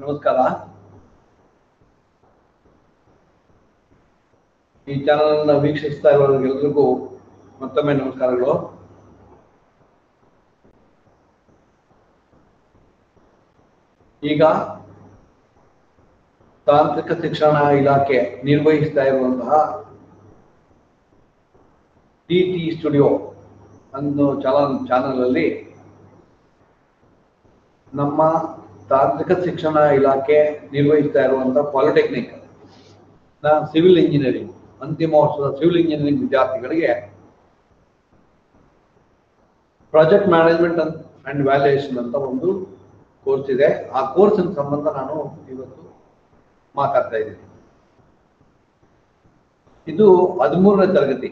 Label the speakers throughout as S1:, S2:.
S1: ನಮಸ್ಕಾರ. ಈ ಚಾನಲ್ ಅನ್ನು ವೀಕ್ಷಿಸ್ತಾ ಇರೋರಿಗೆಲ್ಲರಿಗೂ ಮತ್ತೊಮ್ಮೆ ನಮಸ್ಕಾರಗಳು. ಈಗ ತಾಂತ್ರಿಕ ಶಿಕ್ಷಣ ಇಲಾಖೆ ನಿರ್ವಹಿಸ್ತಾ ಇರುವಂತಹ ಟಿ ಸ್ಟುಡಿಯೋ ಅನ್ನೋ ಚಾನಲ್ ಅಲ್ಲಿ ನಮ್ಮ ತಾಂತ್ರಿಕ ಶಿಕ್ಷಣ ಇಲಾಖೆ ನಿರ್ವಹಿಸ್ತಾ ಇರುವಂತಹ ಪಾಲಿಟೆಕ್ನಿಕ್ ಸಿವಿಲ್ ಇಂಜಿನಿಯರಿಂಗ್ ಅಂತಿಮ ವರ್ಷದ ಸಿವಿಲ್ ಇಂಜಿನಿಯರಿಂಗ್ ವಿದ್ಯಾರ್ಥಿಗಳಿಗೆ ಪ್ರಾಜೆಕ್ಟ್ ಮ್ಯಾನೇಜ್ಮೆಂಟ್ ಅಂಡ್ ವ್ಯಾಲ್ಯೂಯೇಷನ್ ಅಂತ ಒಂದು ಕೋರ್ಸ್ ಇದೆ. ಆ ಕೋರ್ಸಿನ ಸಂಬಂಧ ನಾನು ಇವತ್ತು ಮಾತಾಡ್ತಾ ಇದ್ದೀನಿ. ಇದು 13ನೇ ತರಗತಿ.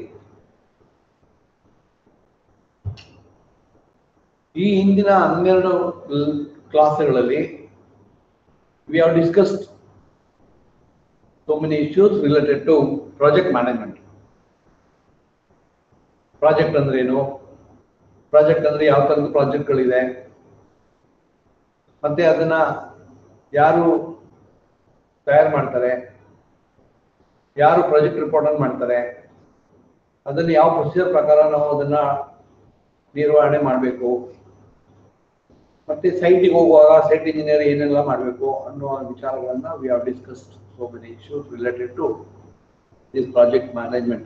S1: ಈ ಹಿಂದಿನ 12 ಕ್ಲಾಸ್ಗಳಲ್ಲಿ we have discussed so many issues related to project management. Project ಅಂದ್ರೆ ಏನು, ಪ್ರಾಜೆಕ್ಟ್ ಅಂದ್ರೆ ಯಾವ ತರದ ಪ್ರಾಜೆಕ್ಟ್ಗಳಿದೆ, ಮತ್ತೆ ಅದನ್ನ ಯಾರು ತಯಾರು ಮಾಡ್ತಾರೆ, ಯಾರು ಪ್ರಾಜೆಕ್ಟ್ ರಿಪೋರ್ಟ್ ಅನ್ನು ಮಾಡ್ತಾರೆ, ಅದನ್ನ ಯಾವ ಪ್ರೊಸೀಜರ್ ಪ್ರಕಾರ ನಾವು ಅದನ್ನ ನಿರ್ವಹಣೆ ಮಾಡಬೇಕು, ಮತ್ತೆ ಸೈಟಿಗೆ ಹೋಗುವಾಗ ಸೈಟ್ ಇಂಜಿನಿಯರ್ ಏನೆಲ್ಲ ಮಾಡಬೇಕು ಅನ್ನುವ ವಿಚಾರಗಳನ್ನ we have discussed so many issues related to this project management.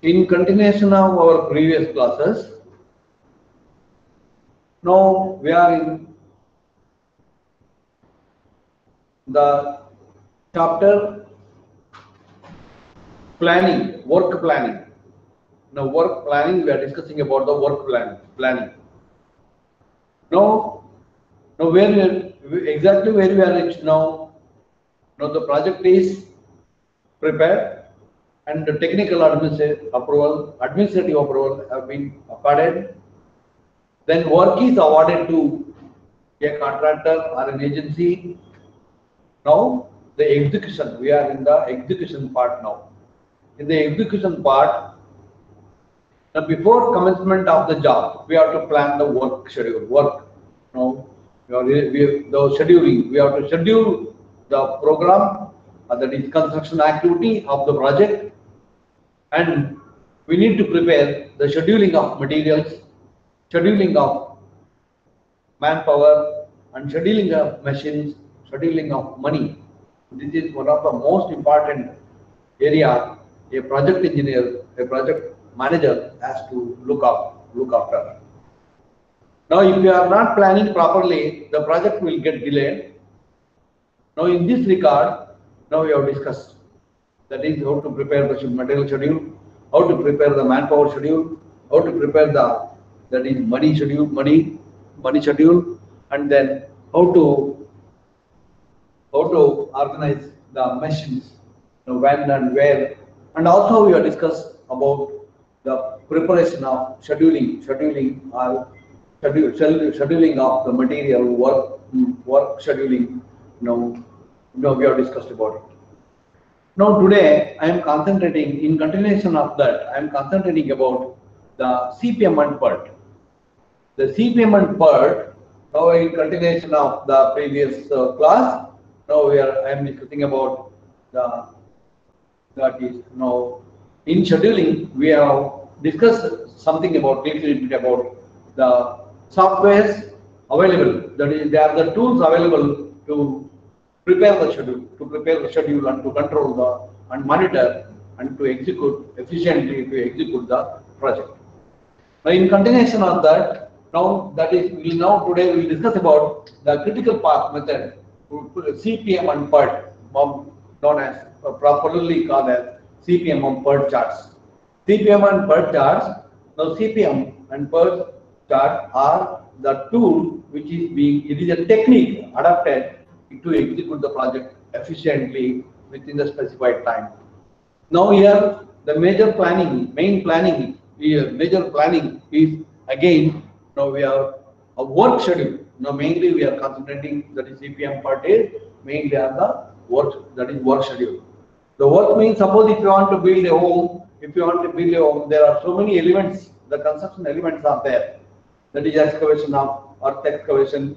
S1: In continuation of our previous classes, now we are in the chapter planning, work planning. Now work planning, we are discussing about the work planning. Now exactly where we are reached now. Now the project is prepared and the technical administrative approval have been accorded. Then work is awarded to a contractor or an agency. Now the execution, we are in the execution part now. In the execution part, now before commencement of the job, we have to plan the work schedule. Now the scheduling, we have to schedule the program, that is construction activity of the project, and we need to prepare the scheduling of materials, scheduling of manpower, and scheduling of machines, scheduling of money. This is one of the most important area a project engineer, a project manager has to look after. Now if you are not planning properly, the project will get delayed. Now in this regard, now we have discussed, that is how to prepare the material schedule, how to prepare the manpower schedule, how to prepare the, that is money schedule, and then how to organize the machines, when and where, and also we have discussed about the preparation of scheduling of the material work scheduling. Now we have discussed about it. Now today I am concentrating, in continuation of that, I am concentrating about the CPM and PERT. The CPM and PERT, now in continuation of the previous class, now I am discussing about that is now in scheduling. We have discussed something about little bit about the softwares available. That is, they are the tools available to prepare the schedule, and to control and monitor and to execute efficiently, to execute the project. Now in continuation of that, now that is today we will discuss about the critical path method, CPM and PERT, known as properly called as CPM and PERT charts. CPM and PERT charts. Now CPM and PERT chart are the tool which is it is a technique adapted to execute the project efficiently within the specified time. Now here the major planning is again, now we have a work schedule. Now mainly we are concentrating, that is CPM part is mainly on the work, that is work schedule. The work means, suppose if you want to build a home, there are so many elements, the construction elements are there. That is excavation of earth excavation,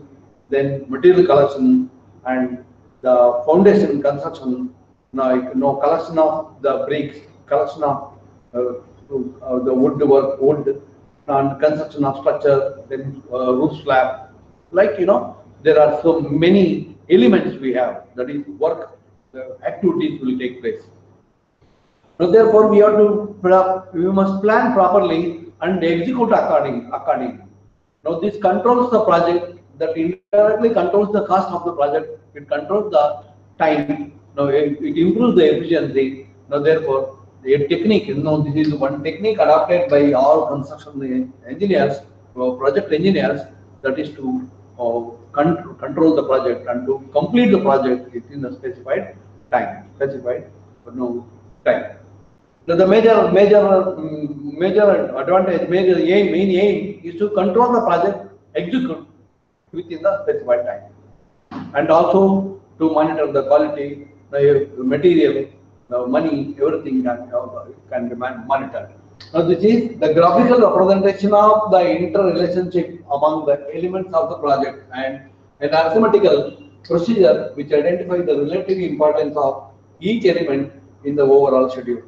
S1: then material collection, and the foundation construction, collection of the bricks, collection of the wood, and construction of structure, then roof slab. Like there are so many elements we have. That is work, the activities will take place. So therefore, we must plan properly and execute accordingly. Now this controls the project. That indirectly controls the cost of the project. It controls the time. Now it improves the efficiency. Now therefore, the technique. This is one technique adopted by all construction engineers, project engineers. That is to control the project and to complete the project within a specified time. Time. The major advantage, main aim is to control the project, execute within the specified time, and also to monitor the quality, the material, the money, everything can be monitored. Now this is the graphical representation of the interrelationship among the elements of the project, and an arithmetical procedure which identifies the relative importance of each element in the overall schedule.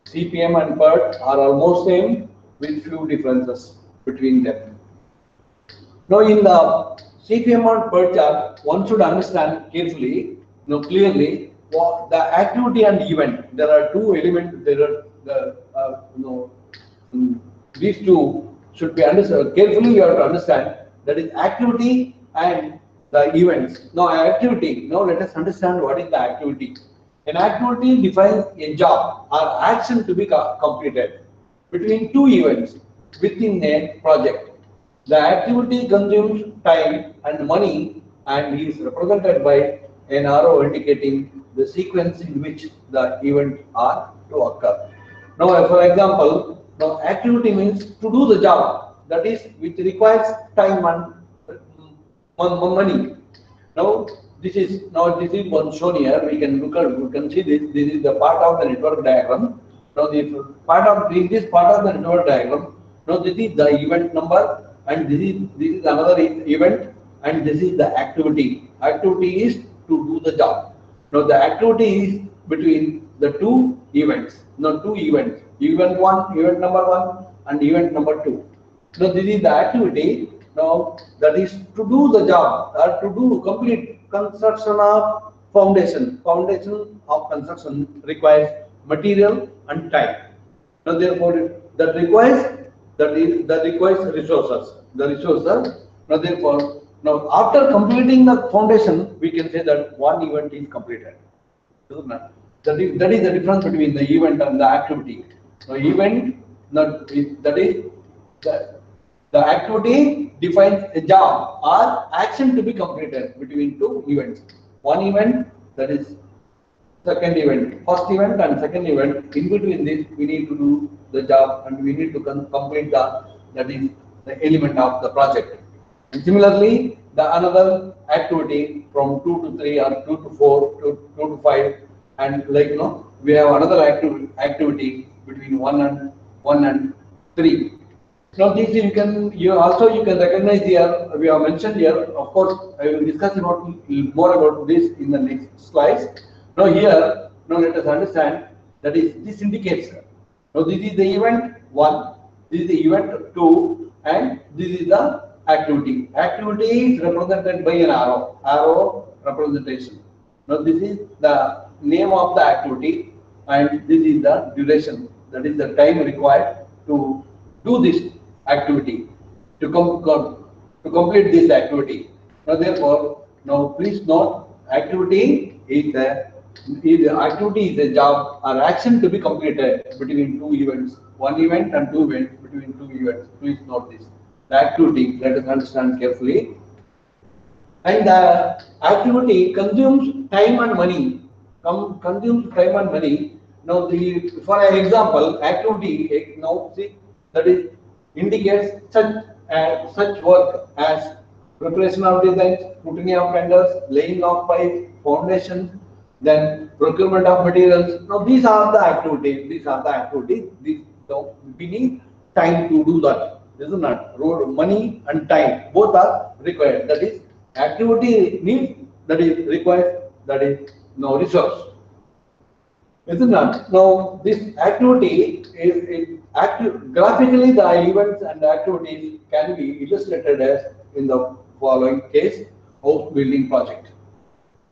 S1: CPM and PERT are almost same with few differences between them. Now in the CPM and PERT chart, one should understand carefully, clearly, what the activity and event. There are two elements. There are these two should be understood carefully. You have to understand that is activity and the events. Now activity. Now let us understand what is the activity. An activity defines a job or action to be completed between two events within a project. The activity consumes time and money and is represented by an arrow indicating the sequence in which the events are to occur. Now, for example, now activity means to do the job, that is, which requires time and money. Now this is one shown here. We can see this. This is the part of the network diagram. Now this part of the network diagram. Now this is the event number, and this is another event, and this is the activity. Activity is to do the job. Now the activity is between the two events. Now two events. Event number one, and event number two. Now this is the activity. Now that is to do the job or to complete construction of foundation. Foundation of construction requires material and time. Now therefore that requires resources. The resources. Now therefore after completing the foundation, we can say that one event is completed. That is the difference between the event and the activity. So event, that is the activity defines a job or action to be completed between two events. One event, that is second event, first event and second event. In between this, we need to do the job and we need to complete that is the element of the project. And similarly, the another activity from 2 to 3 or 2 to 4 to 2 to 5, and we have another activity between 1 and 3. Now this you can recognize here. We have mentioned here. Of course, I will discuss more about this in the next slides. Now here, let us understand that this indicates. Now this is the event 1, this is the event 2, and this is the activity. Activity is represented by an arrow representation. Now this is the name of the activity, and this is the duration. That is the time required to do this activity, to complete this activity. Now therefore, please note, activity is a job or action to be completed between two events. One event and two events between two events. Please note this. The activity, let us understand carefully. And the activity consumes time and money. Consumes time and money. Now, for an example, activity that is indicates such work as preparation of designs, putting of tenders, laying of pipes, foundation, then procurement of materials. Now these are the activities. We need time to do that. This is not money and time. Both are required. That is activity needs. That is required. That is no resource. Is it not? Now, this activity is active. Graphically, the events and activities can be illustrated as in the following case: house building project.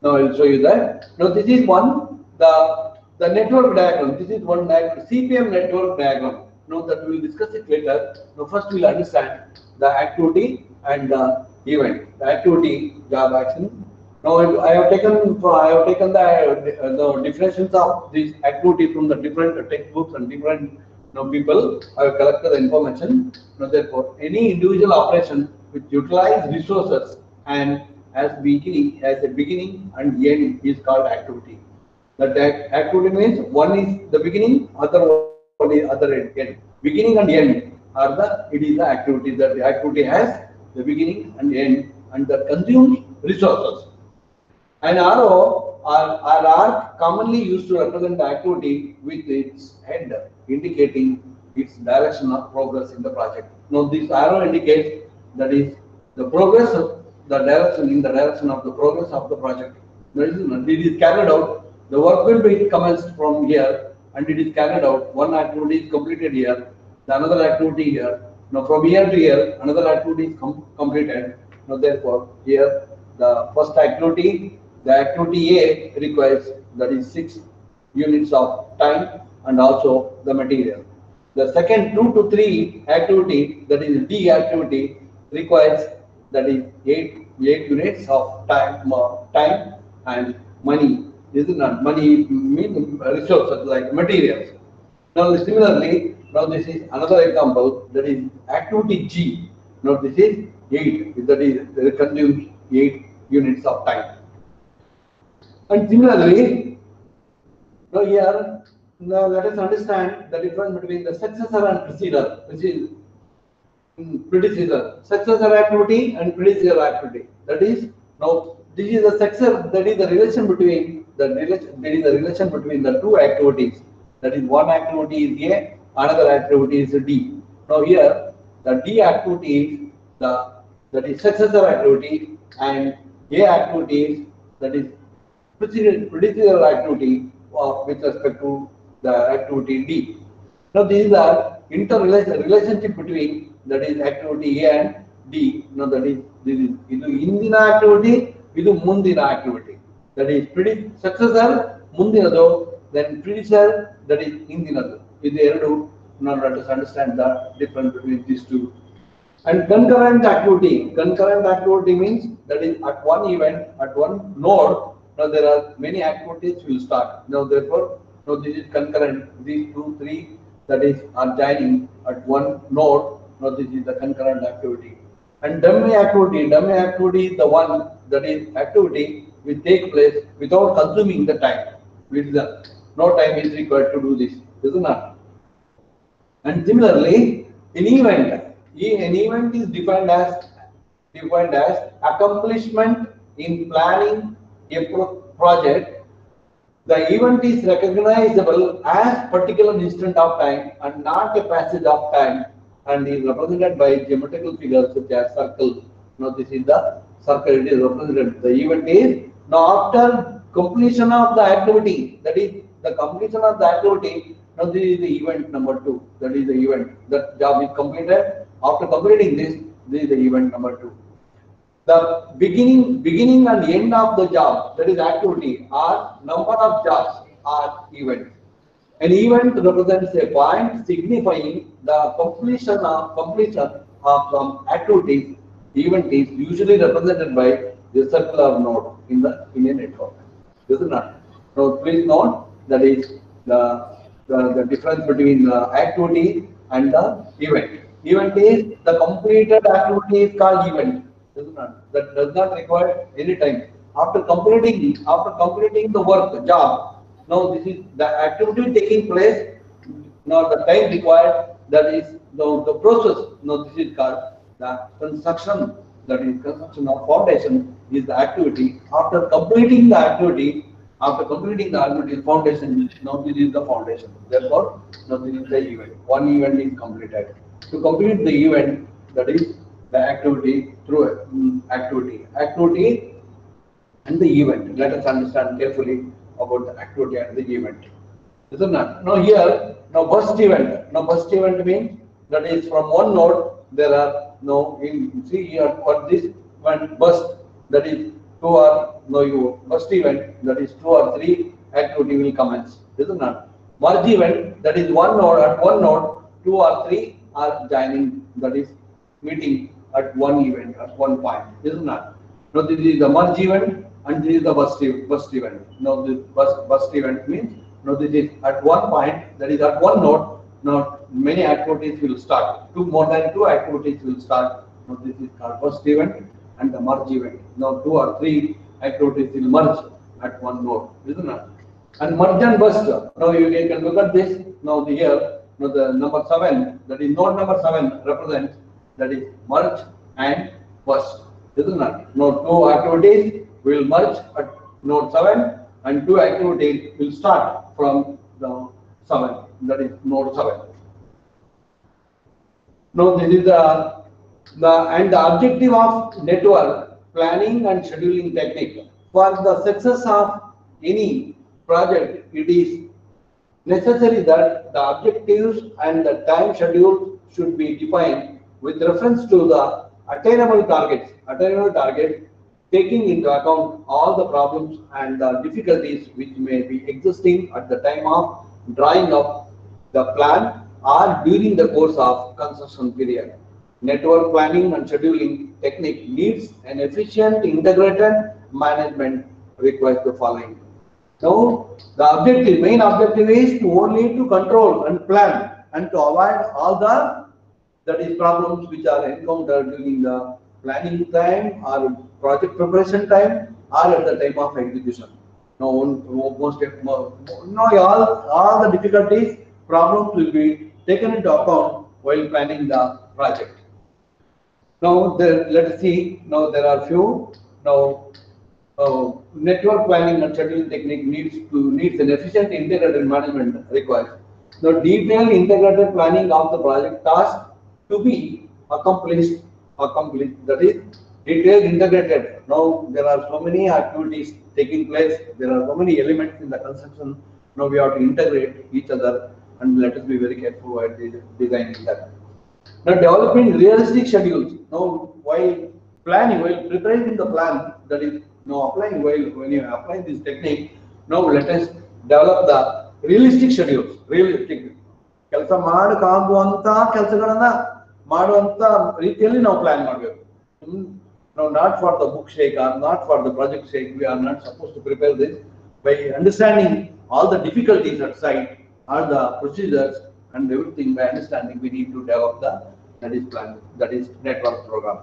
S1: Now, I will show you that. Now, this is one the network diagram. This is one diagram, CPM network diagram. Now, that we will discuss it later. Now, first we will understand the activity and the event. The activity, job, action. Now I have taken the definitions of this activity from the different textbooks and different people. I have collected the information. Now, therefore, any individual operation which utilize resources and as a beginning and end is called activity. That activity means one is the beginning, other end. Beginning and end are it is the activity that the activity has the beginning and end and that consumes resources. An arrow or arc commonly used to represent the activity with its head indicating its direction of progress in the project. Now, this arrow indicates that is the progress of the direction of the progress of the project. It is carried out. The work will be commenced from here, and it is carried out. One activity is completed here, another activity here. Now, from here to here, another activity is completed. Now, therefore, here the first activity. The activity A requires that is 6 units of time and also the material. The second 2 to 3 activity, that is D activity, requires that is 8 units of time and money. This is not money means resources like materials. Now similarly, now this is another example, that is activity G. Now this is 8, that is it consumes 8 units of time. And similarly, now here, now let us understand the difference between the successor and predecessor, which is predecessor, successor activity and predecessor activity. That is, now this is the successor. That is the relation between the two activities. That is, one activity is A, another activity is D. Now here, the D activity is that is successor activity, and A activity is that is predecessor activity with respect to the activity D. Now this is the relationship between that is activity A and D. Now that is this is indina activity, idu mundina activity. That is successor mundinadu, then predecessor that is indinadu. Idu eradu. Now let us understand the difference between these two. And concurrent activity means that is at one event, at one node. Now there are many activities will start. Now therefore, now this is concurrent. These 2, 3 that is are joining at one node. Now this is the concurrent activity. And dummy activity is the one that is activity will take place without consuming the time. No time is required to do this, isn't it? And similarly, an event is defined as accomplishment in planning a project. The event is recognizable as particular instant of time and not a passage of time, and is represented by geometrical figures such as circles. Now this is the circle, it is represented. The event is now after completion of the activity, that is the completion of the activity. Now this is the event number 2. That is the event. That job is completed. After completing this is the event number 2. The beginning and end of the job, that is activity, are number of jobs are event. An event represents a point signifying the completion of some activities. Event is usually represented by the circular node in a network. Is it not? Now please note that is the difference between the activity and the event. Event is the completed activity is called event. That does not require any time. After completing the work, job, now this is the activity taking place. Now the time required, that is the process. Now this is called the construction. That is construction of foundation is the activity. After completing the activity, foundation. Now this is the foundation. Therefore, now this is the event. One event is completed. To complete the event, that is the activity through activity and the event. Let us understand carefully about the activity and the event. Isn't it? Now here, now burst event. Now burst event means that is from one node there are no see here for this one burst, that is two or no you burst event, that is two or three activity will commence. Isn't it? Merge event, that is one node at one node two or three are joining, that is meeting at one event at one point. Isn't it? Now this is the merge event and this is the burst event. Now this burst event means now this is at one point, that is at one node. Now many activities will start. More than two activities will start. Now this is called burst event and the merge event. Now two or three activities will merge at one node, isn't it? And merge and burst. Now you can look at this. Now here, now the number 7, that is node number 7 represents, that is merge and burst, isn't it? Now two activities will merge at node 7 and two activities will start from the 7, that is node 7. Now this is the objective of network planning and scheduling technique. For the success of any project, it is necessary that the objectives and the time schedule should be defined with reference to the attainable targets. Attainable targets taking into account all the problems and the difficulties which may be existing at the time of drawing up the plan or during the course of construction period. Network planning and scheduling technique needs an efficient integrated management requires the following. So the main objective is to only to control and plan and to avoid all the problems which are encountered during the planning time or project preparation time or at the time of execution. Now, all the difficulties, problems will be taken into account while planning the project. Now, let us see. Now, there are few. Now, network planning and scheduling technique needs an efficient integrated management required. Now, detailed integrated planning of the project task to be accomplished. That is detailed integrated. Now, there are so many activities taking place. There are so many elements in the construction. Now, we have to integrate each other, and let us be very careful while designing that. Now, developing realistic schedules. Now, while preparing the plan, that is now applying when you apply this technique. Now, let us develop the realistic schedules. Realistic. ಕೆಲಸ ಮಾಡಕಾಗುವಂತ ಕೆಲಸಗಳನ್ನ ಮಾಡುವಂತ ರೀತಿಯಲ್ಲಿ ನಾವು plan ಮಾಡಬೇಕು. Now, not for the book sake or not for the project sake, we are not supposed to prepare this. By understanding all the difficulties at site, all the procedures and everything, by understanding, we need to develop that is plan, that is network program.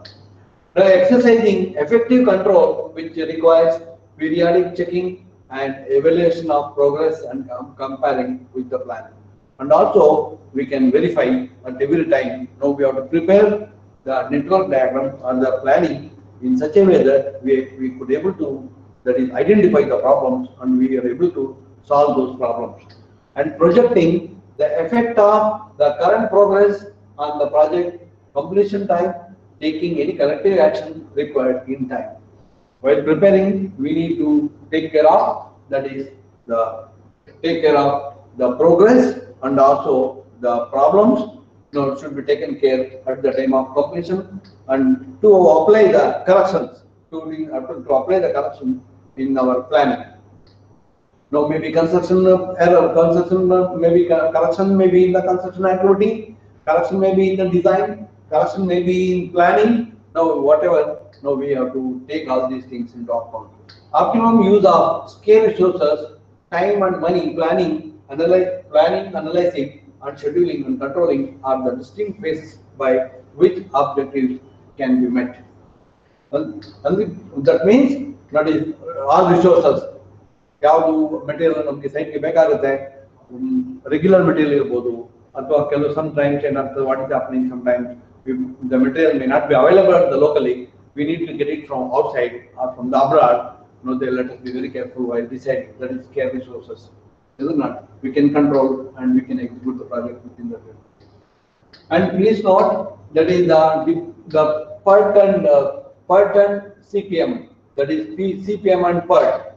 S1: Now, exercising effective control, which requires periodic checking and evaluation of progress and comparing with the plan. And also, we can verify at every time. Now, we have to prepare the network diagram or the planning in such a way that we could able to, that is, identify the problems and we are able to solve those problems. And projecting the effect of the current progress on the project completion time, taking any corrective action required in time. While preparing, we need to take care of, that is, the progress and also the problems. Now, should be taken care at the time of completion and to apply the corrections, to apply the correction in our planning. Now, maybe construction error, maybe correction may be in the construction activity, correction may be in the design, correction may be in planning. Now, whatever, now we have to take all these things into account. Optimum use of scarce resources, time and money, planning, analyzing, and scheduling and controlling are the distinct phases by which objectives can be met. And that means that is all resources. ಯಾವುದು material ನಮಗೆ ಸೈಟ್ಗೆ ಬೇಕಾಗುತ್ತೆ, regular material ಇರ್ಬೋದು ಅಥವಾ ಕೆಲವು sometimes ಏನಾಗ್ತದೆ, what is happening sometimes the material may not be available at the locally. We need to get it from outside or from the abroad. No, they let us be very careful while deciding. That is scarce resources. Is it not? We can control and we can execute the project within the field. And please note that is the PERT and CPM, that is CPM and PERT,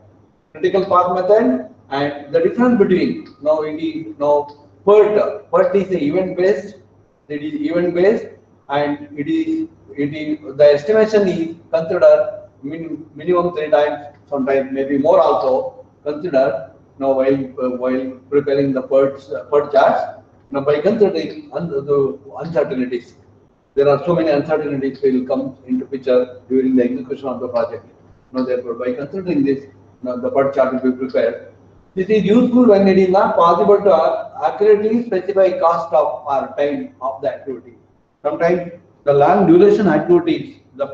S1: critical path method, and the difference between now it is now PERT is event based, it is event based, and it is the estimation is considered minimum 3 times, sometimes maybe more also considered now while preparing the PERT charts. Now, by considering the uncertainties, there are so many uncertainties will come into picture during the execution of the project. Now, therefore, by considering this, now the PERT chart will be prepared. This is useful when it is not possible to accurately specify cost of or time of the activity. Sometimes the long duration activities, the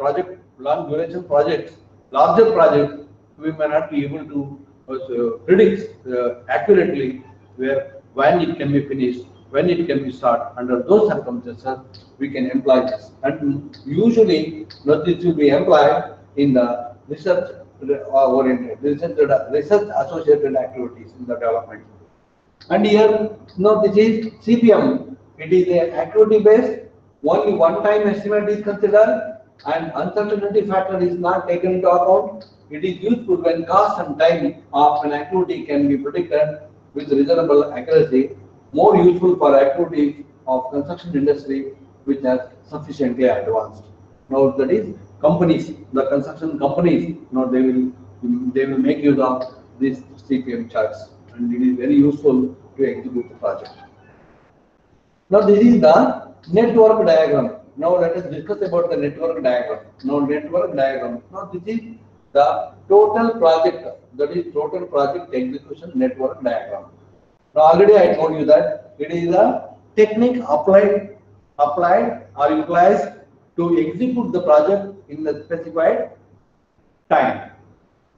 S1: long duration projects, larger projects, we may not be able to predict accurately when it can be finished, when it can be started. Under those circumstances, we can employ this. And usually, this will be employed in the research oriented, research associated activities in the development. And here, this is CPM. It is a activity based. Only one time estimate is considered, and uncertainty factor is not taken into account. It is useful when cost and time of an activity can be predicted with reasonable accuracy. More useful for activities of construction industry which has sufficiently advanced. Now that is companies, the construction companies. Now they will make use of these CPM charts, and it is very useful to execute the project. Now this is the network diagram. Now let us discuss about the network diagram. Now network diagram. Now this is the total project, that is total project execution network diagram. Now already I told you that it is a technique applied or utilized to execute the project in the specified time.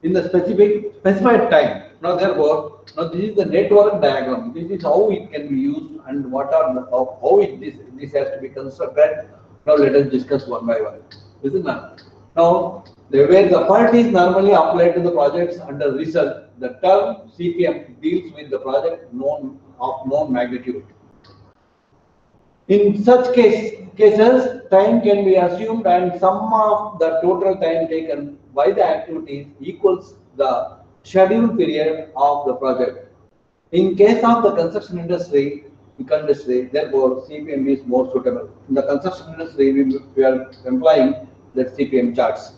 S1: In the specified time. Now therefore, now this is the network diagram. This is how it can be used and what are this has to be constructed. Now let us discuss one by one. Isn't it? Now where the PERT is normally applied to the projects under research, the term CPM deals with the project of known magnitude. In such cases, time can be assumed and sum of the total time taken by the activities equals the schedule period of the project. In case of the construction industry, therefore CPM is more suitable. In the construction industry, we are employing the CPM charts.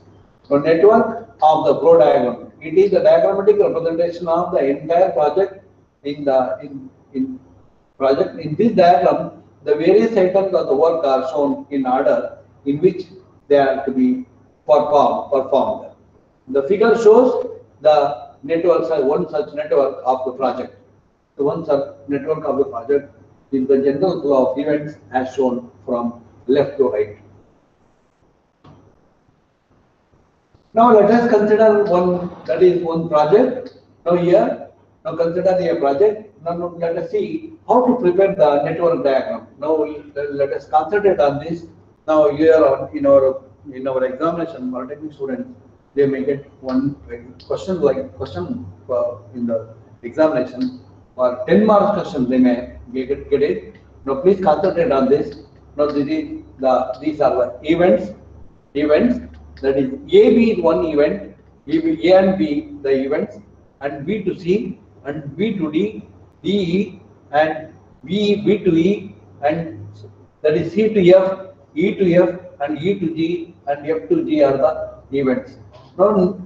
S1: So network of the flow diagram. It is the diagrammatic representation of the entire project in this diagram. The various items of the work are shown in order in which they are to be performed. The figure shows the network, one such network of the project. The one such network of the project is the general flow of events as shown from left to right. Now let us consider one project. Now here, now consider a project. Now let us see how to prepare the network diagram. Now let us concentrate on this. Now here in our examination, Polytechnic students, they may get one question in the examination, or 10 marks question they may get it. Now please concentrate on this. Now these are the events. That is AB is one event, A and B the events, and B to C and B to D, DE and B to E, and that is C to F, E to F, and E to G and F to G are the events. Now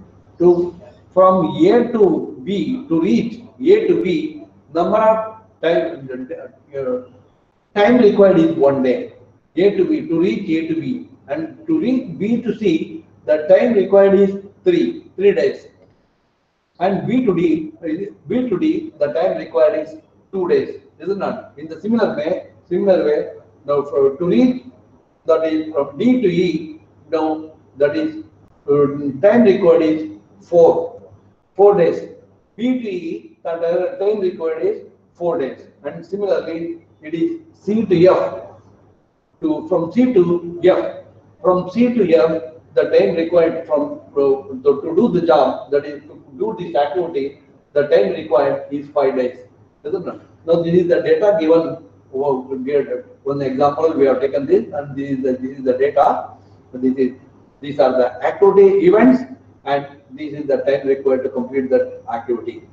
S1: from A to B, to reach A to B, number of time required is 1 day. A to B, to reach A to B, and to reach B to C, the time required is 3 days. And B to D, the time required is 2 days. Is it not? In the similar way, now to reach, that is from D to E, now that is time required is 4 days. B to E, the time required is 4 days. And similarly, it is C to F. From C to F, the time required to do the job, that is to do this activity, the time required is 5 days. Isn't it? Now this is the data given one example we have taken this, and this is the data. These are the activity events, and this is the time required to complete that activity.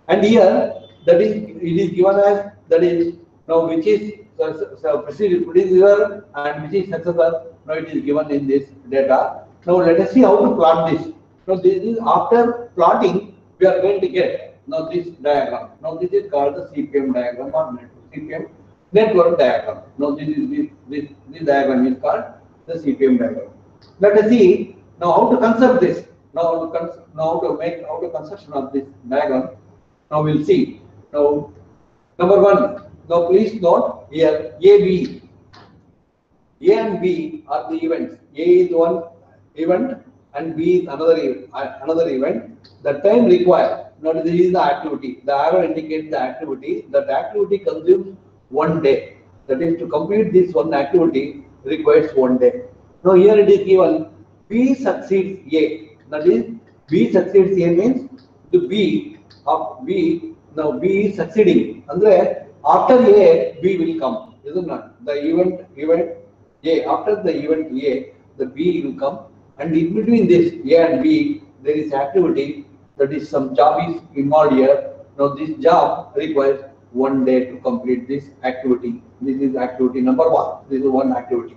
S1: And here that is it is given as that is now which is predecessor and which is successor. Now it is given in this data. Now let us see how to plot this. Now this is after plotting we are going to get now this diagram. Now this is called the CPM diagram or CPM network diagram. Now this diagram is called the CPM diagram. Let us see now how to construct this. Now how to construction of this diagram. Now we'll see. Now number one. Now please note here A and B are the events. A is one event and B is another event. The time required. Now this is the activity. The arrow indicates the activity. That activity consumes 1 day. That is, to complete this one activity requires 1 day. Now here it is given B succeeds A. That is, B succeeds A means the B of B. Now B is succeeding. Andre after A, B will come. Isn't it? The event A, after the event A, the B will come, and in between this A and B, there is activity, that is some job is involved here. Now this job requires 1 day to complete this activity. This is activity number one. This is one activity.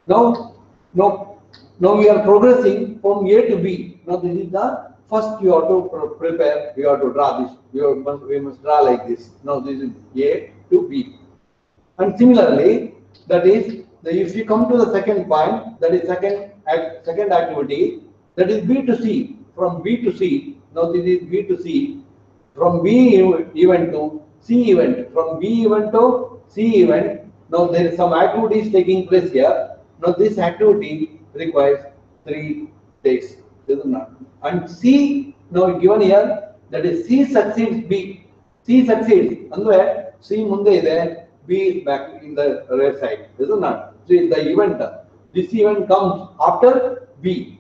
S1: Now we are progressing from A to B. Now this is the first you have to prepare, you have to draw this. We must draw like this. Now this is A to B. And similarly, that is, if you come to the second point, that is second activity, that is B to C. From B to C, now this is B to C. From B event to C event. From B event to C event. Now there is some activities taking place here. Now this activity requires 3 days. And C now given here, that is C succeeds B. C succeeds. Andre C munde ide, B is back in the rear side. Isn't it? So the event, this event comes after B,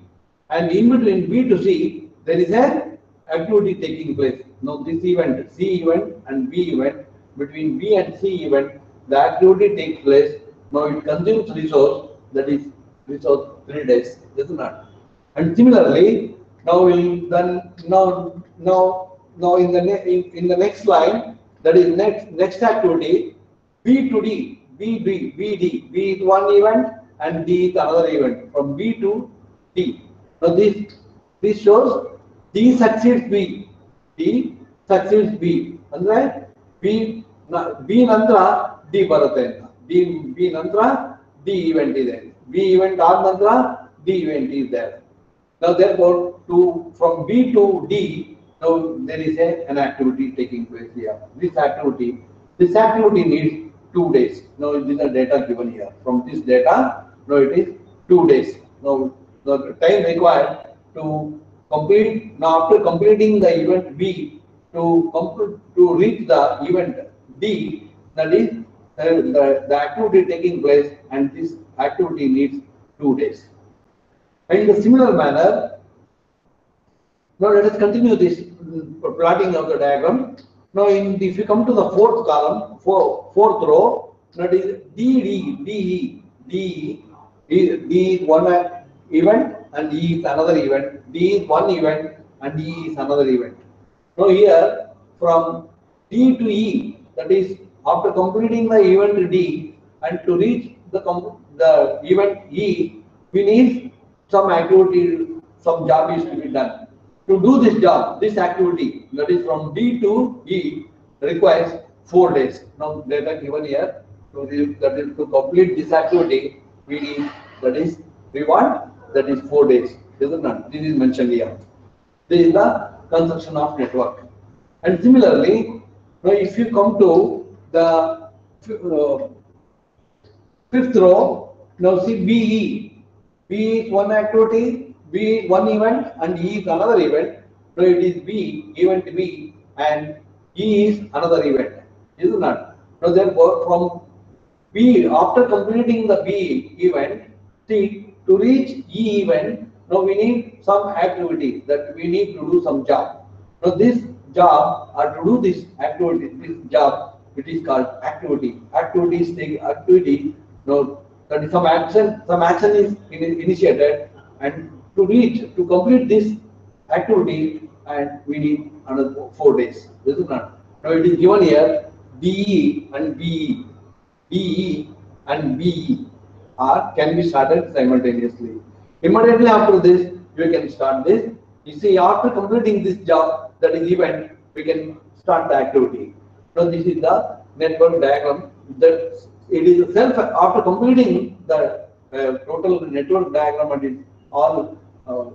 S1: and in between B to C there is an activity taking place. Now this event, C event and B event, between B and C event, the activity takes place. Now it consumes resource, that is resource 3 days. Isn't it? And similarly, now in the next line, that is next activity, B to D, B is one event and D is another event. From B to D. Now this shows D succeeds B. D succeeds B. Andre B nantra D barate. B nantra D event is there. B event ಆದ ನಂತರ D event is there. Now therefore, from B to D, now there is an activity taking place here. This activity needs 2 days. Now these are data given here. From this data, now it is 2 days. Now the time required to complete. Now after completing the event B to reach the event D, that is the activity taking place, and this activity needs 2 days. And in a similar manner, now let us continue this plotting of the diagram. Now, if you come to the fourth column, fourth row, that is D is one event and E is another event. D is one event and E is another event. Now here, from D to E, that is after completing the event D and to reach the event E, we need some activity, some job is to be done. To do this job, this activity, that is from D to E, requires 4 days. Now data given here, to complete this activity, we need, that is 4 days. Isn't it? This is mentioned here. This is the construction of network. And similarly, now if you come to the fifth row, now see BE. B is one activity, B is one event, and E is another event. So it is B, event B, and E is another event. Isn't it? So therefore, from B, after completing the B event, see, to reach E event, now we need some activity, that we need to do some job. Now this job, or to do this activity, this job, it is called activity. Activity. No, that is some action. Some action is initiated, and to complete this activity, and we need another 4 days. This is not. Now it is given here BE and BE. BE and BE can be started simultaneously. Immediately after this, you can start this. You see, after completing this job, that is event, we can start the activity. So this is the network diagram. That it is self after completing the total network diagram, and it all uh,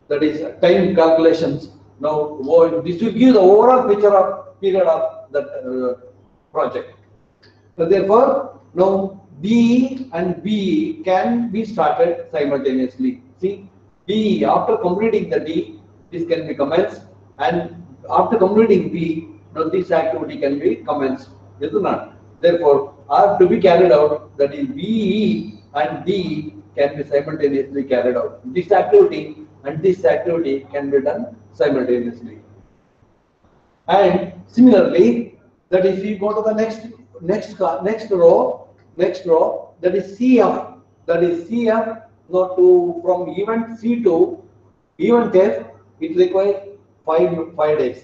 S1: that is time calculations. Now this will give the overall picture of period of that project. So therefore, now B and B can be started simultaneously. See, B after completing the D, this can be commenced, and after completing B, now this activity can be commenced. Is it not? Therefore, are to be carried out, that is B and D can be simultaneously carried out. This activity and this activity can be done simultaneously. And similarly, that if you go to the next row, that is CF, not to from event C to event F, it requires 5 days.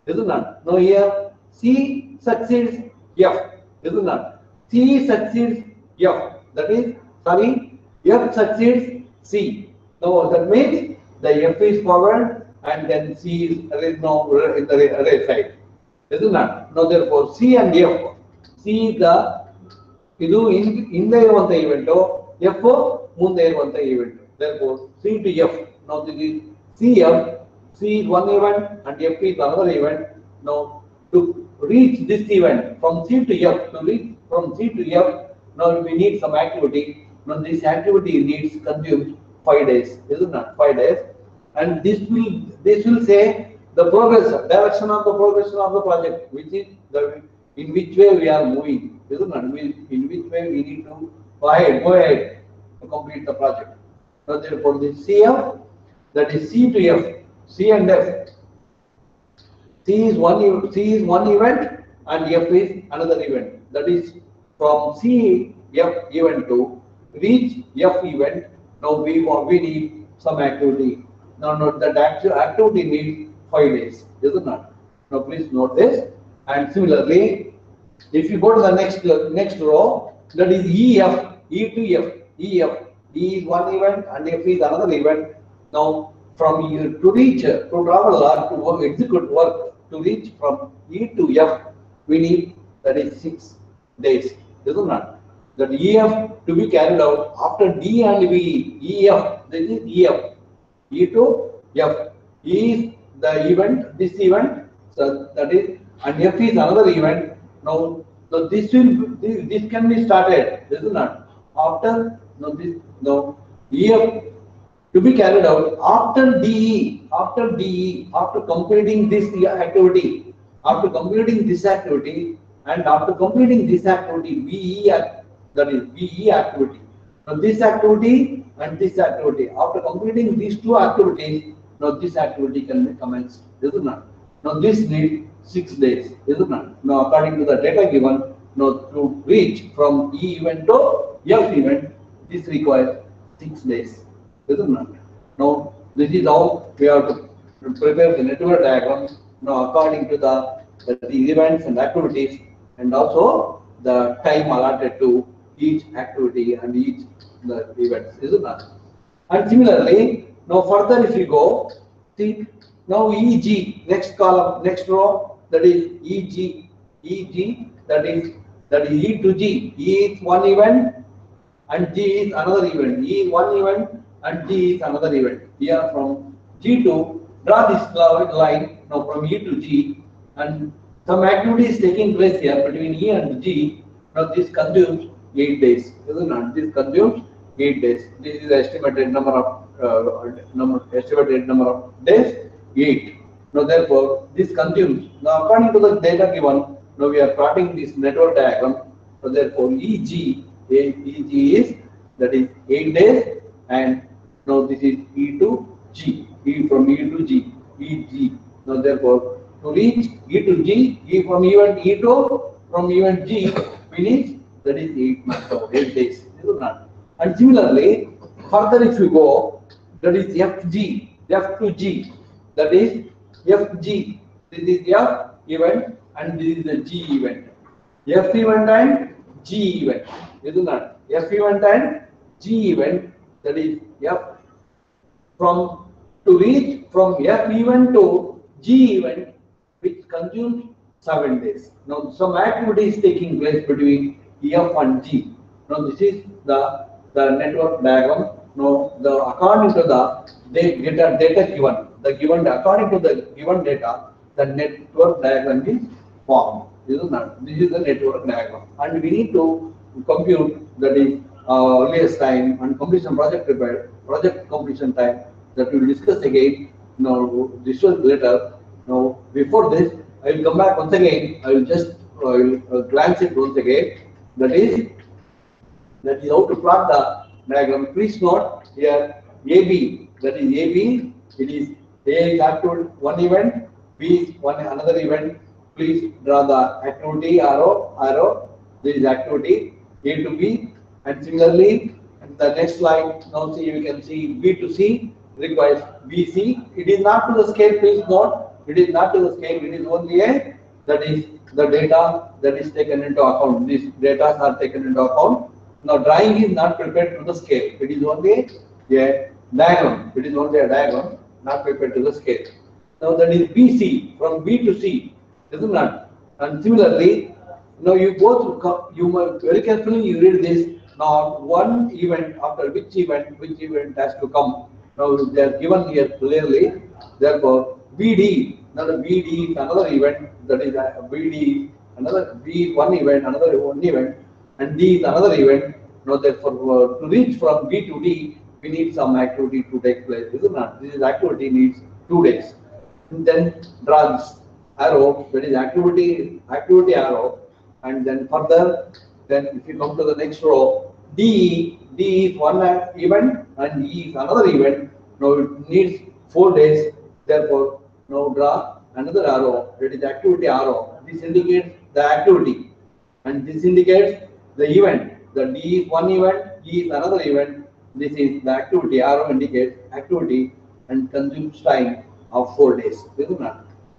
S1: Is it not? Now here C succeeds F. Is it not? C succeeds F. That is, sorry, F succeeds C. Now that means the F is forward and then C is now in the array side. Is it not? Now therefore C and F. C is the ಇದು ಹಿಂದೆ ಇರುವಂತ event, F ಮುಂದೆ ಇರುವಂತ event. Therefore C to F. Now this is CF. C is one event and F is another event. Now to reach this event from C to F, now we need some activity. Now this activity needs consumes 5 days. Is it not? 5 days. And this will say the direction of the progression of the project, which is in which way we are moving. Is it not? In which way we need to go ahead to complete the project. So therefore this CF, that is C to F, C and F. C is one event and F is another event. That is from C F event to reach F event. Now we need some activity. Now note that activity needs 5 days. Is it not? Now please note this. And similarly, if you go to the next row, that is EF, E to F, EF. E is one event and F is another event. Now from here to travel or to execute work, to reach from E to F, we need, that is 6 days. Is it not? That EF to be carried out after D and B, EF, this is EF. E to F. E is the event, this event, so that is, and F is another event. Now, so this can be started. This is not after EF to be carried out after DE, after completing this activity, and after completing this activity, that is BE activity. Now this activity and this activity, after completing these two activities, now this activity can be commenced. Is it not? Now this needs 6 days. Is it not? Now according to the data given, now to reach from E event to F event, this requires 6 days. Is it not? Now this is how we have to prepare the network diagram. Now according to the events and activities, and also the time allotted to each activity and each the events. Is it not? And similarly, now further if you go, see, now EG, next column, next row, that is EG, that is E to G. E is one event and G is another event. E is one event and G is another event. Here from G to draw this line, now from E to G, and some activity is taking place here between E and G. Now this consumes 8 days. Is it not? This consumes 8 days. This is the estimated number of days, 8. Now therefore this consumes. Now according to the data given, now we are plotting this network diagram. So therefore EG is, that is 8 days, and now this is E to G. E from E to G, EG. Now therefore to reach E to G, E from event E to from event G, we need that is 8 months or 8 days. Is it not? And similarly, further if you go, that is FG, F to G, that is FG. This is F event and this is the G event. F event and G event. Is it not? F event and G event, that is F from to reach from F event to G event, which consumes 7 days. Now some activity is taking place between F and G. Now this is the network diagram. Now the according to the data given, according to the given data, the network diagram is formed. This is the network diagram, and we need to compute, that is earliest time and completion project completion time, that we will discuss again. Now this was later. Now before this, I will come back once again. I will just glance it once again. That is how to plot the diagram. Please note here AB. That is AB. It is A is actual one event, B is another event. Please draw the activity arrow. This is activity A to B, and similarly the next slide. Now see, you can see B to C requires BC. It is not to the scale. Please note, it is not to the scale. It is only a, that is the data that is taken into account. These data are taken into account. Now drawing is not prepared to the scale. It is only a diagram. It is only a diagram, not prepared to the scale. Now that is BC, from B to C. Is it not? And similarly, now you go through, you must very carefully you read this. Now one event, after which event has to come. Now they are given here clearly. Therefore BD, another BD is another event, that is BD, another B one event, another one event, and D is another event. Now therefore to reach from B to D, we need some activity to take place. Is it not? This activity needs 2 days. And then draw this arrow, that is activity arrow, and then further, then if you come to the next row, D is one event and E is another event. Now it needs 4 days. Therefore, now draw another arrow, that is activity arrow. This indicates the activity, and this indicates the event. The D is one event, E is another event. This is the activity arrow indicates activity and consumes time of 4 days. Isn't it?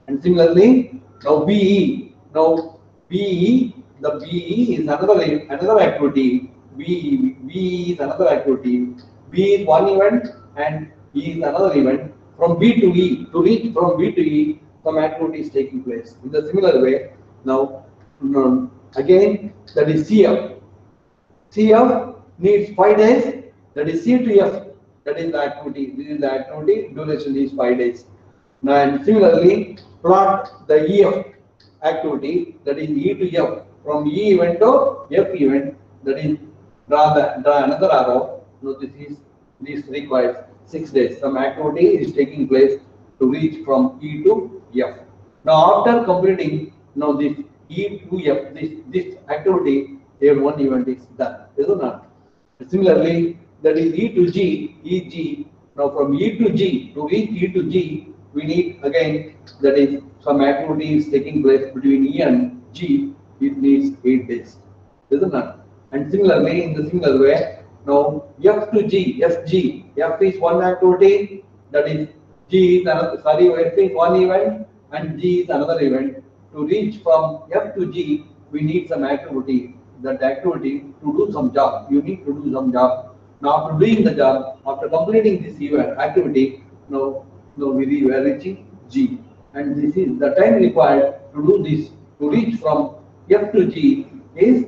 S1: And similarly, now BE. Now BE, the BE is another activity. BE is another activity. B is one event and E is another event. From B to E, to reach from B to E, some activity is taking place. In the similar way, now again, that is CF. CF needs 5 days. That is C to F. That is the activity. This is the activity. Duration is 5 days. Now, and similarly, plot the EF activity. That is E to F. From E event to F event. That is draw another arrow. Now this requires 6 days. Some activity is taking place to reach from E to F. Now after completing this E to F, this activity, here one event is done. Is it not? Similarly, that is E to G, EG. Now from E to G, to reach E to G, we need again, that is some activity is taking place between E and G. It needs 8 days. Is it not? And similarly, in the similar way, now F to G, FG. F is one activity, that is G is another, F is one event and G is another event. To reach from F to G, we need some activity. That activity to do some job. You need to do some job. Now after doing the job, after completing this event activity, now we are reaching G. And this is the time required to do this, to reach from F to G is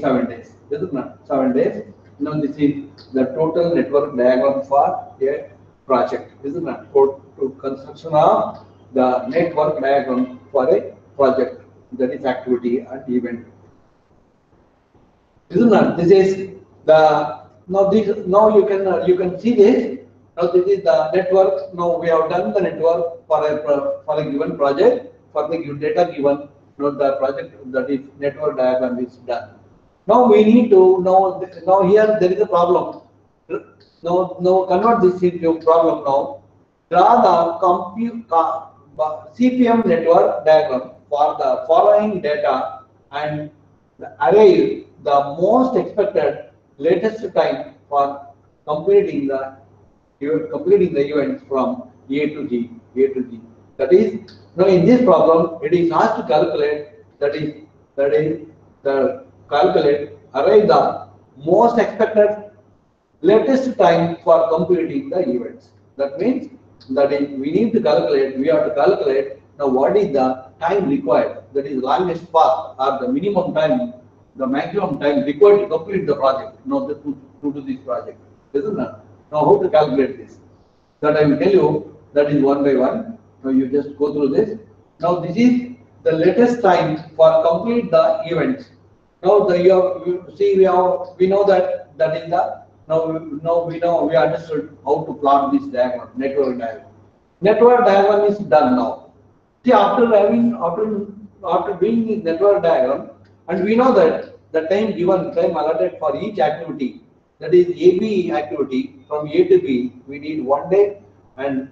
S1: 7 days. Is it not? 7 days. Now this is the total network diagram for a project. Is it not? To construction of the network diagram for a project, that is activity and event. Is it not? This is the now you can see this. Now this is the network. Now we have done the network for a given project, for the data given. Now the project, that is network diagram, is done. Now we need to know. Now here there is a problem. Now convert this into a problem. Now draw CPM network diagram for the following data and arrive the most expected latest time for completing the events from A to G, A to G. That is, now in this problem, it is asked to calculate. That is the calculate arrive the most expected latest time for completing the events. That means that is we need to calculate. We have to calculate now what is the time required. That is longest path or the minimum time, the maximum time required to complete the project. Now to do this project, isn't it? Now how to calculate this? That I will tell you. That is one by one. Now you just go through this. Now this is the latest time for complete the events. Now you see we know that is the we understood how to plot this diagram, network diagram. Network diagram is done now. See after doing this network diagram, and we know that the time allotted for each activity, that is AB activity from A to B, we need 1 day, and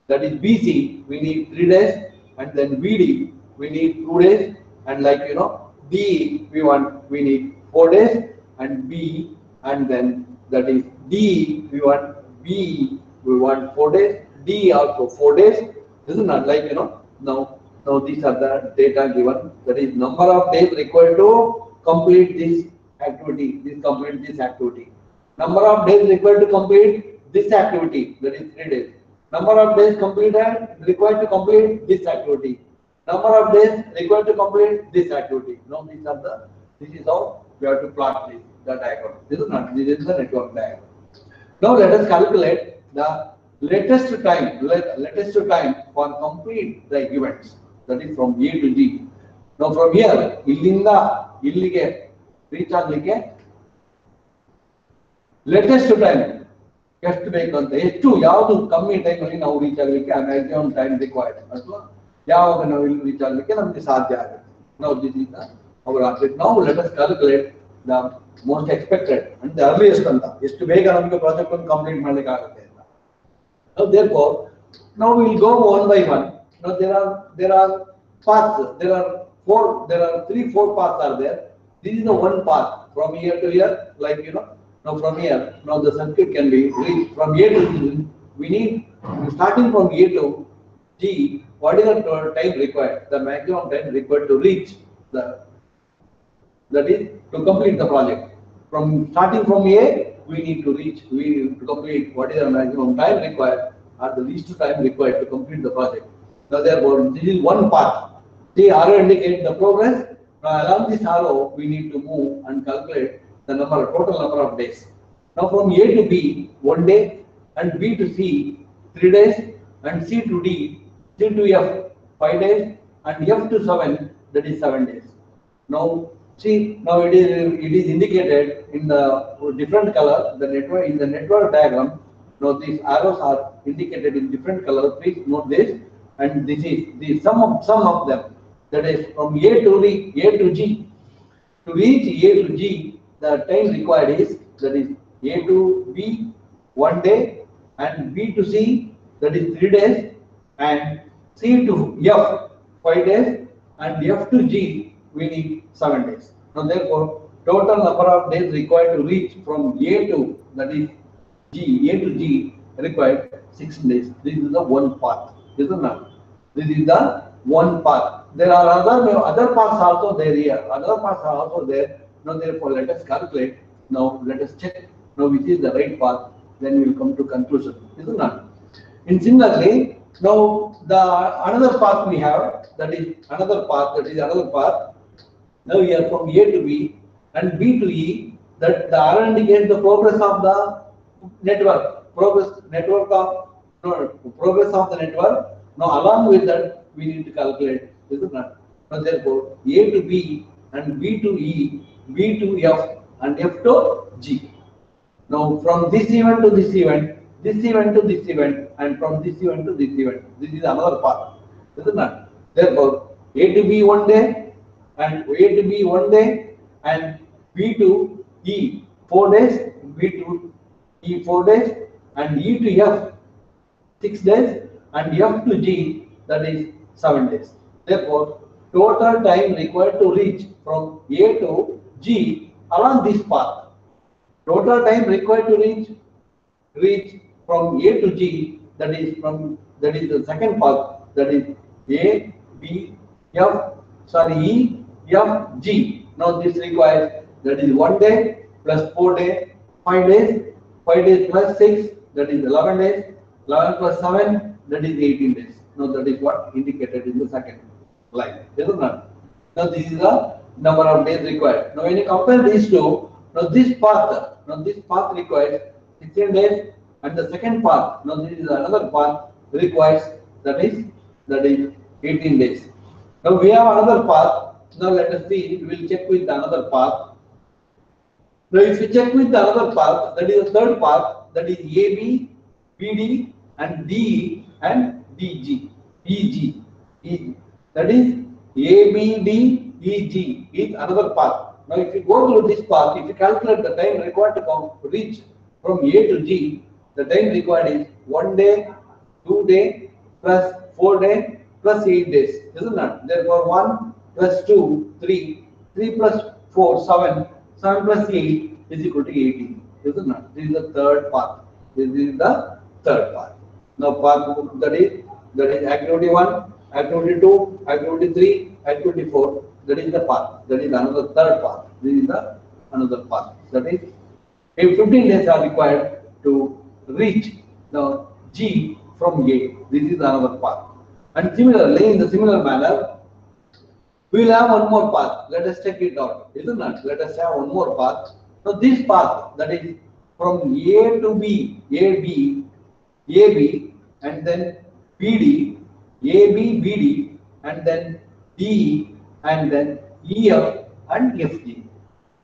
S1: that is BC, we need 3 days, and then BD, we need 2 days, and D, we need 4 days, and B, and then that is D, we want 4 days, D also 4 days. This is not now these are the data given. That is number of days required to complete this activity. Number of days required to complete this activity. That is 3 days. Number of days required to complete this activity. Number of days required to complete this activity. Now this is how we have to plot the diagram. This is the network diagram. Now let us calculate the latest time for complete the events. That is from A to G. Now from here, illige reach agಲಿಕ್ಕೆ latest time ಎಷ್ಟು ಬೇಕು ಅಂತ, ಎಷ್ಟು ಯಾವುದು ಕಮ್ಮಿ time ಅಲ್ಲಿ ನಾವು reach ಆಗಲಿಕ್ಕೆ maximum time required ಅಥವಾ ಯಾವಾಗ ನಾವು ಇಲ್ಲಿ ರೀಚ್ ಆಗಲಿಕ್ಕೆ ನಮಗೆ ಸಾಧ್ಯ ಆಗುತ್ತೆ. ನಾವು ದಿಸ್ ಇಸ್ ಅವರ್ ಆಬ್ಜೆಕ್ಟ್. ನಾವು let us calculate the most expected and the earliest ಅಂತ, ಎಷ್ಟು ಬೇಗ ನಮಗೆ ಪ್ರಾಜೆಕ್ಟ್ ಅನ್ನು ಕಂಪ್ಲೀಟ್ ಮಾಡಲಿಕ್ಕೆ ಆಗುತ್ತೆ ಅಂತ. Now therefore, now we will go one by one. Now there are paths. There are 3-4 paths are there. This is the one path from here to here, Now from here, now the circuit can be reached from A to G. We need, starting from A to G, what is the time required? The maximum time required to reach that is to complete the project. Starting from A, we need to complete what is the maximum time required or the least time required to complete the project. Now therefore, this is one path. The arrow indicates the progress. Now along this arrow, we need to move and calculate the total number of days. Now from A to B, 1 day, and B to C, 3 days, and C to D, C to F, 5 days, and F to 7, that is 7 days. Now see, now it is indicated in the different color. In the network diagram, now these arrows are indicated in different color. Please note this, and this is the sum of them. That is from A to G. To reach A to G, the time required is, that is A to B 1 day, and B to C, that is 3 days, and C to F 5 days, and F to G we need 7 days. Now therefore, total number of days required to reach from A to, that is A to G required 6 days. This is the one path. This is the one path. There are other paths also there here. Other paths are also there. Now therefore, let us calculate. Now let us check now which is the right path. Then we will come to conclusion. Isn't it? In similarly, now the another path we have, that is another path. Now here from A to B and B to E, that the arrow indicates the progress of the network. Progress of the network. Now along with that, we need to calculate. Isn't it? Now therefore, A to B and B to E, B to F, and F to G. Now from this event to this event, this event to this event, and from this event to this event. This is another path. Isn't it? Therefore, A to B 1 day, and A to B 1 day, and B to E 4 days, B to E 4 days, and E to F 6 days, and F to G that is 7 days. Therefore, total time required to reach from A to G along this path. Total time required to reach from A to G, that is the second path, that is A, B, E, F, G. Now this requires, that is 1 day plus 4 days, 5 days, 5 days plus 6, that is 11 days, 11 plus 7, that is 18 days. Now that is what indicated in the second line, isn't it? Now this is the number of days required. Now when you compare these two, now this path requires 16 days, and the second path, now this is another path, requires that is 18 days. Now we have another path. Now let us see, we will check with another path. Now if you check with another path, that is the third path, that is AB, BD, and DE and DG, EG. That is ABD, EG is another path. Now if you go through this path, if you calculate the time required to reach from A to G, the time required is 1 day, 2 day, plus 4 days, plus 8 days, isn't it? Therefore 1 plus 2, 3, 3 plus 4, 7, 7 plus 8 is equal to 18, isn't it? This is the third path. This is the third path. Now path that is activity 1, activity 2, activity 3, activity 4. That is the path. That is another third path. This is the another path. That is, if 15 days are required to reach the G from A, this is another path. And similarly, in the similar manner, we will have one more path. Let us check it out, isn't it? Let us have one more path. So this path, that is from A to B, AB, and then BD, AB, BD, and then DE, and then EF and FG,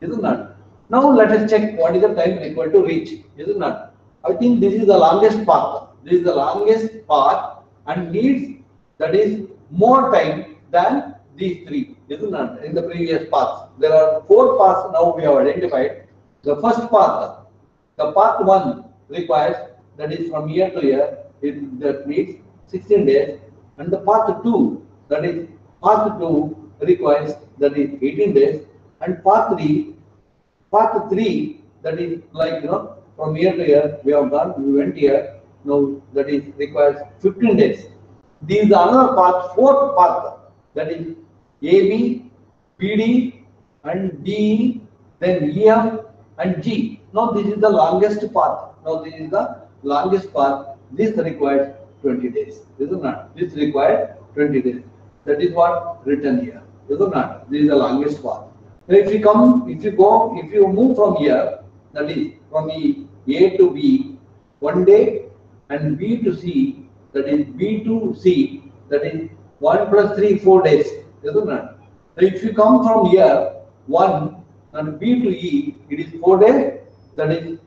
S1: isn't it? Now let us check what is the time required to reach, isn't it? I think this is the longest path. This is the longest path and needs, that is, more time than these three, isn't it? In the previous paths, there are 4 paths now we have identified. The first path, the path 1 requires, that is from year to year, that needs 16 days, and the path 2, that is path 2 requires, that is 18 days, and path 3, that is like, from year to year we have done, we went here, now that is requires 15 days. These are another path, 4th path, that is AB, BD, and DE, then EF and G. Now this is the longest path. Now this is the longest path. This requires 20 days, isn't it? This required 20 days. That is what written here, isn't it? This is the longest path. Now if you move from here, that is from A to B, 1 day, and B to C, that is B to C, that is 1 plus 3, 4 days, isn't it? So if you come from here, 1 and B to E, it is 4 days, that is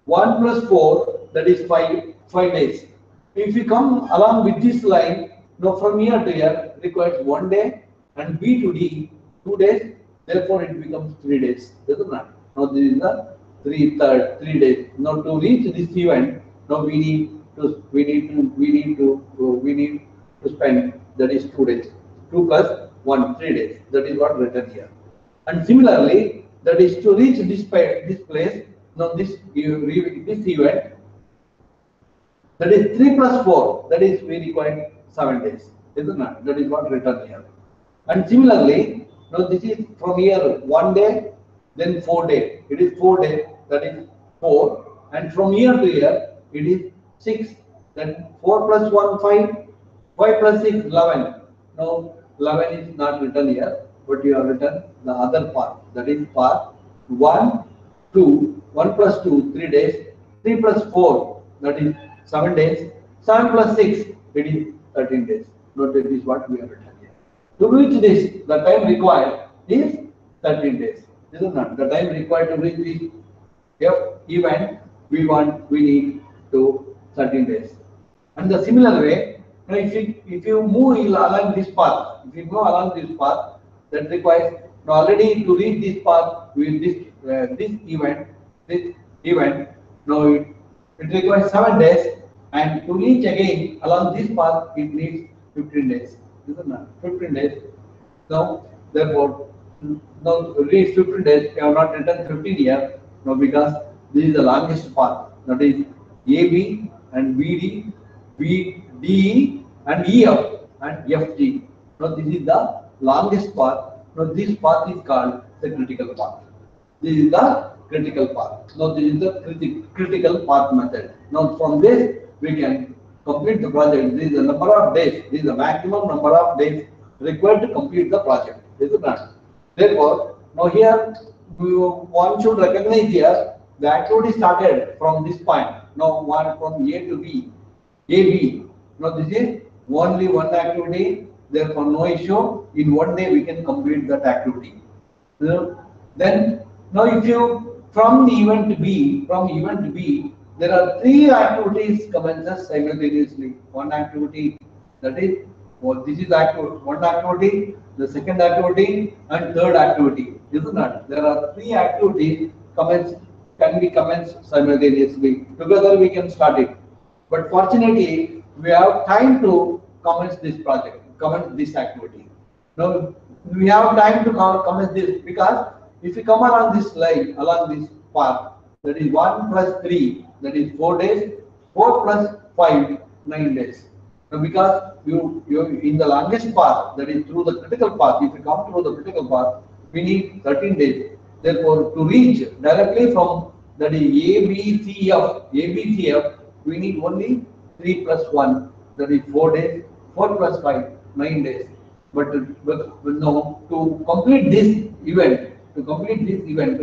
S1: 1 plus 4, that is 5 days. If you come along with this line, from here to here, requires 1 day, and B to D, 2 days, therefore it becomes 3 days, isn't it? Now this is the 3 days. Now to reach this event, now we need to spend, that is 2 days. 2 plus 1, 3 days. That is what written here. And similarly, that is to reach this place, now this event, that is 3 plus 4, that is we require 7 days, isn't it? That is what written here. And similarly, now this is from here 1 day, then 4 days. It is 4 days, that is 4. And from here to here, it is 6. Then 4 plus 1, 5. 5 plus 6, 11. Now 11 is not written here, but you have written the other part. That is part 1, 2. 1 plus 2, 3 days. 3 plus 4, that is 7 days. 7 plus 6, it is 13 days. Note that is what we have written here. To reach this, the time required is 13 days. This is not the time required to reach this event. We need to 13 days. And the similar way, if you move along this path, that requires already to reach this path with this event. Now it requires 7 days. And to reach again along this path, it needs 15 days. Isn't it? 15 days. Now, therefore, now reach 15 days, we have not written 15 here. No, because this is the longest path. That is AB and BD, BDE and EF and FG. Now, this is the longest path. Now, this path is called the critical path. This is the critical path. Now, this is the critical path method. Now, from this, we can complete the project. This is the number of days. This is the maximum number of days required to complete the project. Is it not? Therefore, now here, one should recognize here the activity started from this point. Now, one from A to B, AB. Now, this is only one activity. Therefore, no issue. In one day, we can complete that activity. Then, now if you from event B, there are three activities commences simultaneously. One activity, that is, this is one activity, the second activity, and third activity. Isn't that? There are three activities can be commenced simultaneously. Together we can start it. But fortunately, we have time to commence this project, commence this activity. Now we have time to commence this, because if you come along this line, along this path, that is 1 plus 3, that is 4 days, 4 plus 5, 9 days. Now, because you in the longest path, that is through the critical path, if you come through the critical path, we need 13 days. Therefore, to reach directly from that is ABCF, we need only 3 plus 1, that is 4 days, 4 plus 5, 9 days. But no, to complete this event, to reach this event,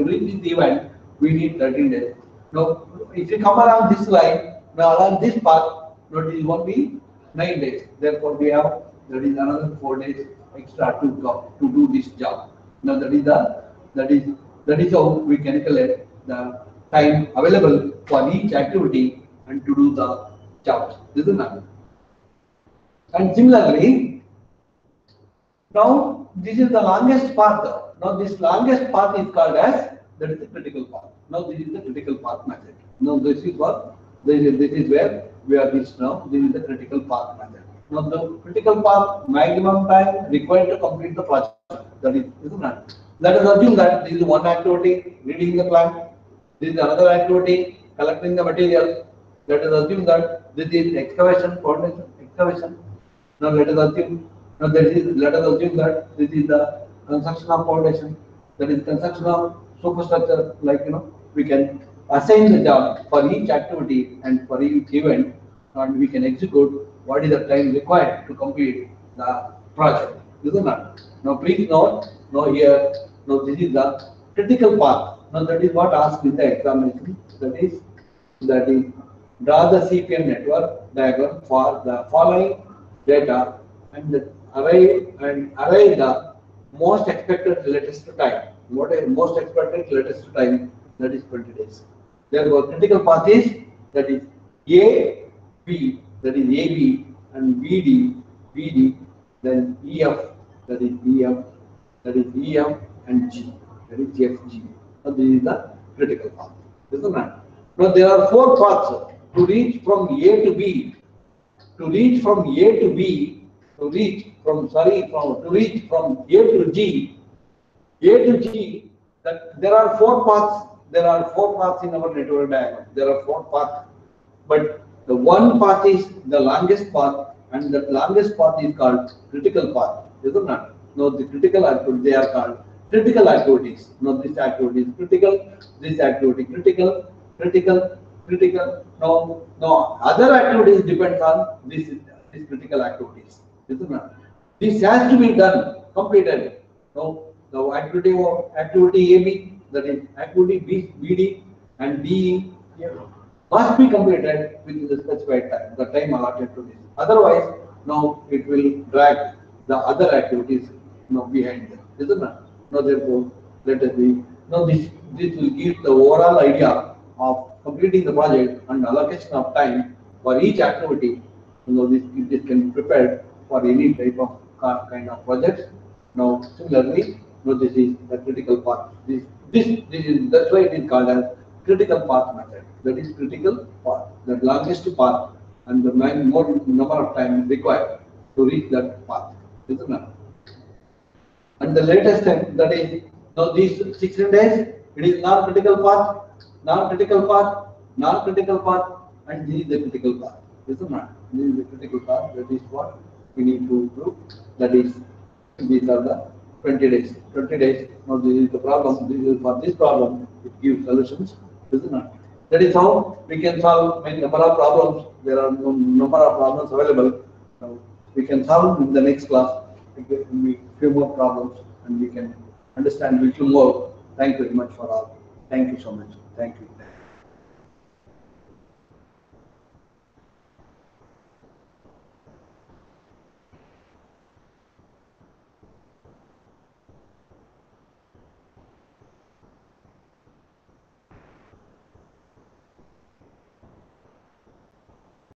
S1: we need 13 days. Now, if you come around this line, now along this path, now it is only 9 days. Therefore, we have, there is another 4 days extra to do this job. Now, that is how we calculate the time available for each activity and to do the jobs. Isn't it? And similarly, now this is the longest path. Now this longest path is called as, that is the critical path. Now this is the critical path method. Now this is what, this is where we are reached now. This is the critical path method. Now the critical path maximum time required to complete the project. That is, isn't it? Let us assume that this is one activity, reading the plan. This is another activity, collecting the material. Let us assume that this is excavation, foundation, excavation. Now let us assume, let us assume that this is the construction of foundation. That is construction of superstructure. Like, we can assign the job for each activity and for each event, and we can execute what is the time required to complete the project. Isn't it? Now please note, now here, now this is the critical path. Now that is what asked in the examination. That is draw the CPM network diagram for the following data and arrive the most expected latest time. What is most expected latest time? That is 20 days. Therefore, critical path is, that is A, B, that is AB, and BD, then EF, that is EF, and G, that is FG. So this is the critical path. Isn't it? Now there are 4 paths to reach from A to B. To reach from A to B, to reach from A to G, that there are 4 paths. There are 4 paths in our network diagram. There are 4 paths, but the one path is the longest path, and the longest path is called critical path. Isn't it? Now the critical activities, they are called critical activities. Now this activity is critical, this activity critical. No, other activities depends on these critical activities. Isn't it? This has to be done, completed. Now the activity AB, that is activity B, BD, and DE must be completed within the specified time, the time allotted to this. Otherwise, now it will drag the other activities behind them. Isn't it? Now therefore, let us be. Now this will give the overall idea of completing the project and allocation of time for each activity. This can be prepared for any type of kind of projects. Now similarly, this is the critical path. That's why it is called as critical path method. That is critical path, the longest path and the more number of time required to reach that path, isn't it? And the latest time, that is, now these 16 days, it is non-critical path, non-critical path, non-critical path, and this is the critical path, isn't it? This is the critical path. That is what we need to do. That is, these are the 20 days. 20 days. Now this is the problem. This is for this problem. It gives solutions, isn't it? That is how we can solve many number of problems. There are no number of problems available. Now, we can solve in the next class. We get few more problems and we can understand little more. Thank you very much for all. Thank you so much. Thank you.